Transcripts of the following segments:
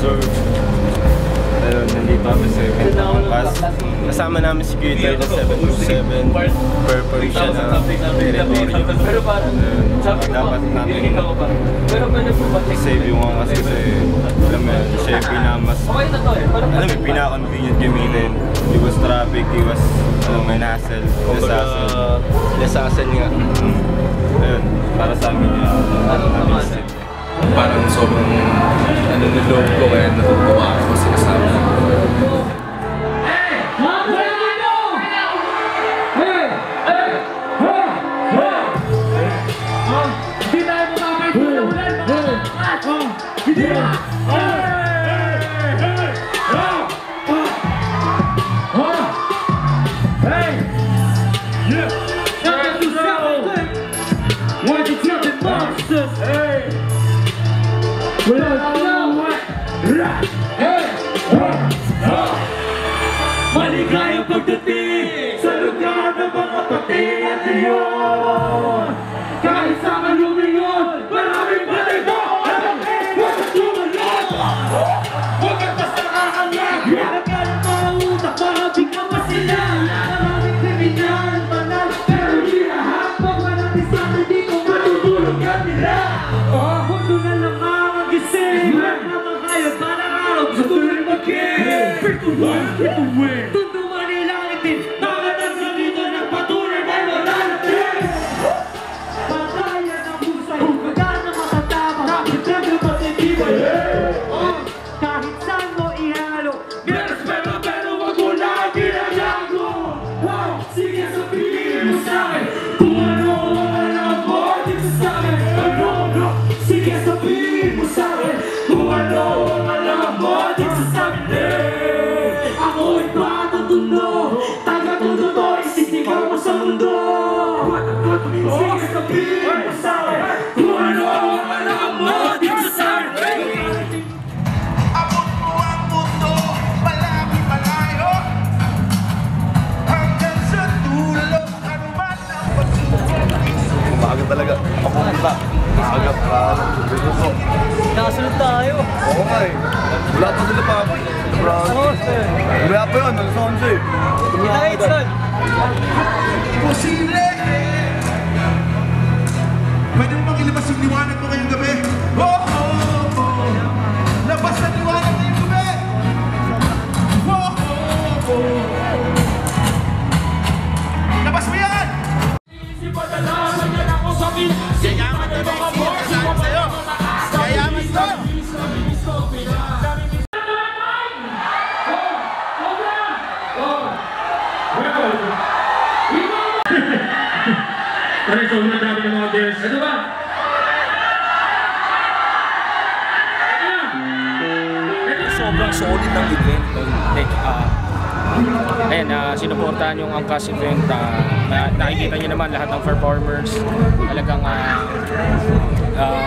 deserve. Ayun, nandito kami sa event ng Angkas. Kasama namin si Q-Toy na 727. Purple siya na territory. Dapat namin save yung Angkas kasi alam mo yun, siya yung pinaka-convenient gamitin. He was traffic, he was may hassle, less hassle nga. Ayun, para sa amin yun. Parang sobrang niloloob ko kaya natutuwa ako kasi kasama. Maligayang pagdating sa lugar ng mga pati at iyon. Kahit sa malumingon, maraming baligo at huwag at tumalot. Huwag at basta aangat. Nagkalang mga utak, mahabigyan pa sila. Maraming kriminal, banal, pero di lahat. Pag maraming sa atin, di ko matutulugan nila. Mundo na lang ang gising. Huwag naman kayo para araw sa tuloy mag-game. Fit to win, fit to win. Tunduman nilang itin, nakatang sa dito ng patuloy na malalatin. Patayan ang husay, magana matatama. Kahit siyempre matitibay. Kahit saan mo ihalo, meron pero wag mo lang ginagago. Sige sabihin mo sa'kin kung ano ang alam mo dito sa'kin. Sige sabihin mo sa'kin kung ano ang alam mo dito sa'kin. Ako'y patatundo, taga-tundo to, isisigaw mo sa mundo. Sige sabihin mo sa'kin kung ano ang alam mo dito sa'kin. Abot mo ang mundo, malaki malayo. Hanggang sa dulo, ano man ang pagsubok. Maaga talaga. Ako ba? Maaga pa. Nakasunod tayo. Oo nga eh. Wala pa sila papi. Wala pa yun, alas 11. Kita son. Posible! Pwede mo makilabas yung liwanag mo ngayong gabi? Labas ang liwanag ngayong gabi! Labas mo yan! Yayaman na ba yung sinasabi sa'yo? Yayaman to! Ano sa una dami ng mga girls? Ano ba? Sobrang solid ng event. Like, ayan, sinuportahan yung Angkas event. Nakikita nyo naman lahat ng performers. Talagang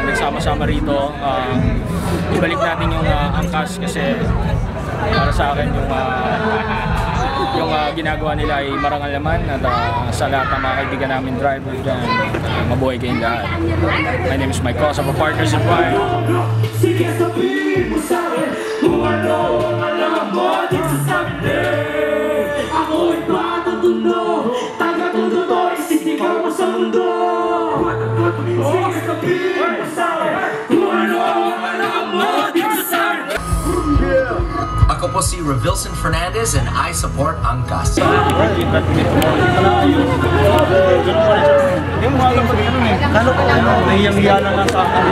nagsama-sama rito. Ibalik natin yung Angkas kasi para sa akin yung ginagawa nila ay marangal naman at sa lahat ng mga kaibigan namin driver dyan, mabuhay kayong lahat. My name is Mike Kosa for Partners in Prime. Sige sabihin mo sa'kin kung ano ang alam mo dito sa'kin. Ako'y patatundo, taga-tundo to, isisigaw mo sa mundo. Sige sabihin mo sa'kin kung ano ang alam mo dito sa'kin. Ako po si Revilson Fernandez and I support Angkas. Kano ko yan? Nahiyang-hiya na nga sa akin.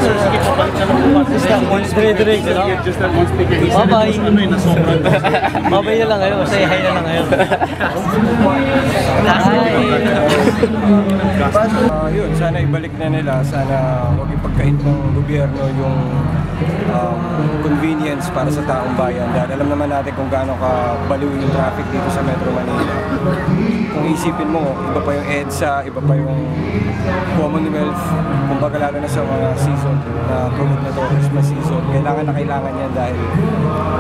Sige, papalit na lang po. Dire-direct. Bye-bye. Bye-bye na lang ngayon. Say hi na lang ngayon. Yun, sana ibalik na nila. Sana huwag ipagkait ng gobyerno yung convenience para sa taong bayan. Dahil alam naman natin kung gaano ka baliw yung traffic dito sa Metro Manila. Kung isipin mo, iba pa yung EDSA, iba pa yung Commonwealth, kumbaga lalo na sa mga season na promote na to, Christmas season, kailangan na kailangan yan dahil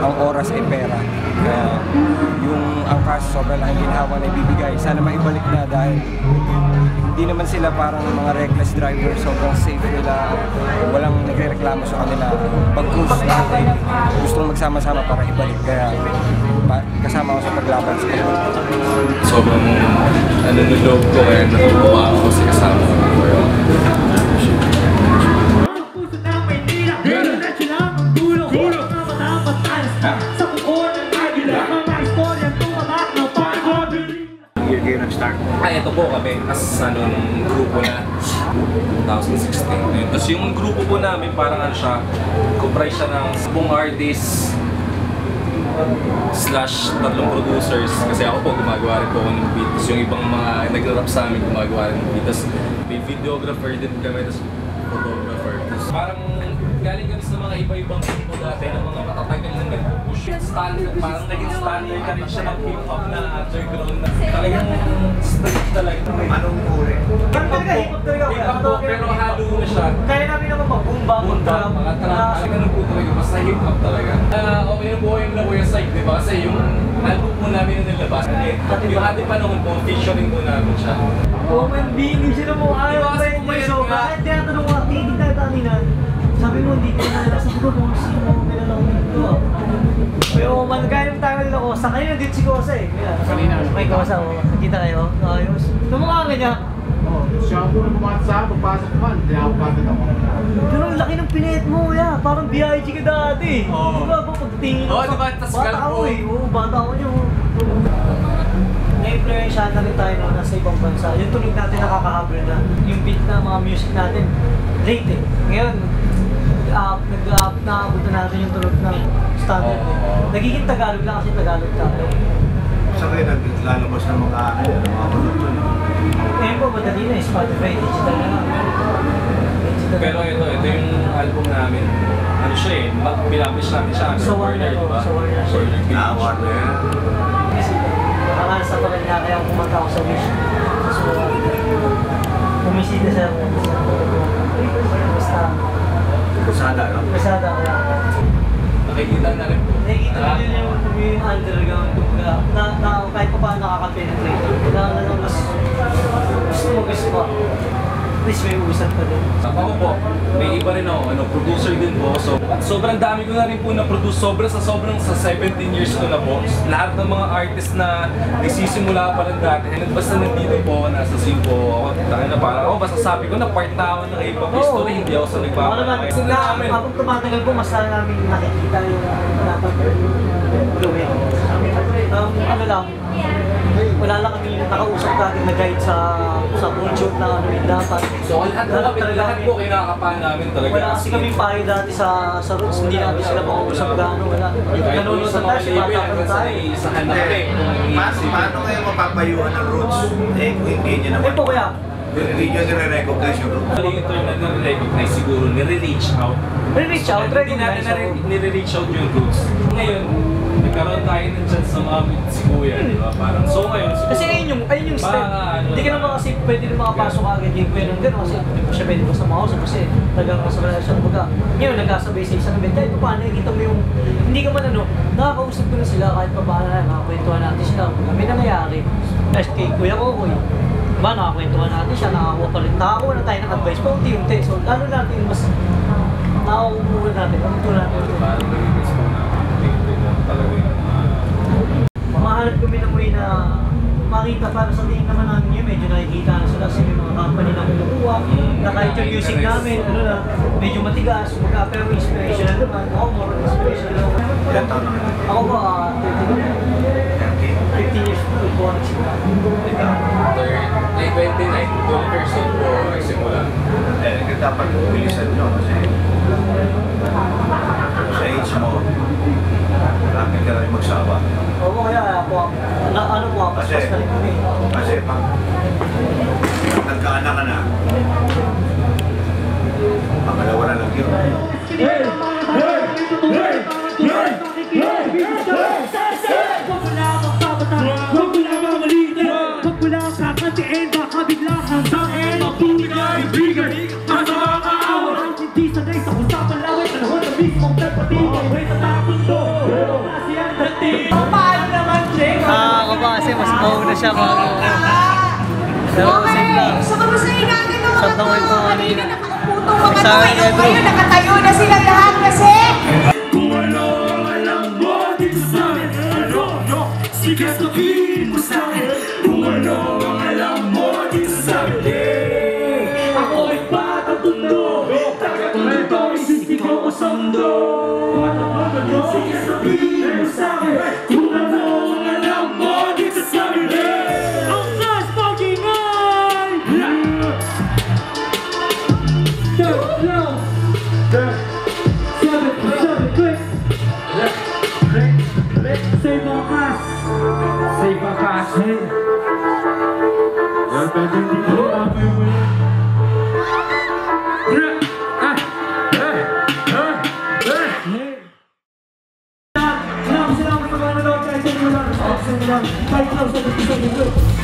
ang oras ay pera. Kaya yung Angkas, sobrang laking ginhawa na ibibigay. Sana maibalik na dahil hindi naman sila parang mga reckless driver, sobrang safe nila, walang nagre-reklamo sa kanila. Pag-push natin, gustong magsama-sama para ibalik, kaya kasama ako sa paglaban sa kanila. Sobrang nanunulog ko kaya natutuwa ako kasi kasama ko po yun. Ito po kami as nung grupo na 2016. Tapos yung grupo po namin parang ano siya, comprise siya ng 10 artists / 3 producers kasi ako po gumagawa rin po ako ng beat. Tapos yung ibang mga nag-rap sa amin gumagawa rin ng beat. Tapos may videographer din kami, tapos photographer. Tapos parang galing kami sa mga iba-ibang grupo dati ng mga matatagal na nag-push. Standard, parang naging standard ka rin siya ng hip-hop na underground na talagang strict talaga. Anong uri? Hip-hop po, pero halo na siya. Kaya namin naman mag-bumba, Mga trap, ganun po talaga, basta hip-hop talaga. Okay na po yung Lawyer Side, di ba? Kasi yung album po namin na nilabas. Yung ating panahon po, featuring po namin siya. Human being, sila mo ayaw ba yung so kahit tinatanong ko, titig tayo kanina. Sabi mo, hindi ko na sabi ko kung sino may nalang dito. Pero man, kaya naman tayo nila Kosa. Kanina dito si Kosa eh. Kanina. May Kosa, nakita kayo. Ayos. Tumukha ka niya. Siya po na pumatsa, pagpasok man, tinakapagod ako. Pero ang laki ng pinahit mo, ya. Parang B.I.G. ka dati. Oo. Diba ba pagtingin Oo, diba? Tas bata ako eh. Oo, bata ako niyo. Na-influensyahan na rin tayo noon nasa ibang bansa. Yung tunog natin nakakahabol na. Yung beat na mga music natin, late eh. Ngayon, nag-aabot na natin yung tunog ng standard eh. Nagiging Tagalog lang kasi Tagalog tayo. Sa kayo naglalabas ng mga produkto. Ngayon po, madali na eh. Spotify, digital na lang. Pero ito yung album namin. Ano siya eh, pinablish natin siya under So, Warner, di ba? so, Warner. Warner. Warner. Kasi, nakanasa pa rin niya kaya kumanta ako sa Wish. So, bumisita siya. Basta, Kusada, no? Kasada ko lang. Nakikita na rin po. Nakikita ko yun yung underground. Na kahit pa paano nakaka-penetrate. Kailangan na lang mas gusto pa. At least may usap pa din. Ako po, may iba rin ako, producer din po. So, sobrang dami ko na rin po na-produce. Sobrang sa 17 years ko na po. Lahat ng mga artist na nagsisimula pa lang dati. And basta nandito po, nasa scene po ako. Na parang ako, basta sabi ko na part na ako ng ibang history. Hindi ako sa nagpapalaki. Habang tumatagal po, mas namin nakikita yung dapat gawin. Ano lang, wala lang kami nakausap natin na guide sa bullshot na ano yung dapat. So lahat po kinakapahan namin talaga. Wala kasi kami payo dati sa roots, hindi natin sila makausap gano'n. Wala. Nanonood sa tayo, si bata pa tayo. Isahan natin. Paano kayo mapapayuhan ng roots? Eh, kung hindi nyo naman. Eh po kaya? Hindi nyo nire-recognize yung roots. Yung term na nire-recognize siguro, nire-reach out. Re-reach out, Hindi natin nire-reach out yung roots. Ngayon, nagkaroon tayo ng chance sa mga si Kuya, di ba? Parang, so ngayon, siguro, kasi ayun yung step. Hindi ka naman kasi pwede na makapasok agad kay Kuya ng gano'n kasi hindi mo siya pwede mo sa makausap kasi tagang masabala siya ng baga. Ngayon, nagkasabay sa isang event, kahit paano, nakikita mo yung, hindi ka man nakakausap ko na sila kahit pa paano na, makakwentuhan natin sila. May nangyayari. As kay Kuya Kokoy, diba, nakakwentuhan natin siya, nakakuha na tayo ng advice pa unti-unti. So, lalo natin mas nakakumuha natin, nakutuhan natin. parang nag-guess ko na talaga yung Mahanap kami ng way na makita para sa tingin naman namin yun, medyo nakikita na sila sa mga company na kumukuha, na kahit yung music namin, medyo matigas, pero inspirational naman, ako more inspirational naman. Ilan taon na kayo? Ako ba, 15 years old po nagsimula. 29, 12 years old po nagsimula. Eh, dapat bilisan nyo kasi sa age mo, marami ka rin magsawa. Oo, kaya po, ano po, paspas na rin kami. Kasi pag nagkaanak ka na, pangalawa na lang yun. Ako ba kasi mas mauna siya bago. Okay, so kamustahin natin ng mga to. Kanina nakakaputong mga to. Sayang, Ngayon nakatayo na sila lahat kasi Kung ano ang alam mo dito sa amin, sige sabihin mo sa akin. Kung ano ang alam mo dito sa amin, ako ay batang tundo, taga-tundo, isisigaw ko sa mundo. Sige sabihin mo sa akin, kung ano ang alam mo dito sa amin. Ang gas pag-ingay! Save our cash. Save our cash. Yan, pwede hindi ko ako yung Salamat sa mga nanonood kahit sa mga 5,000 episode.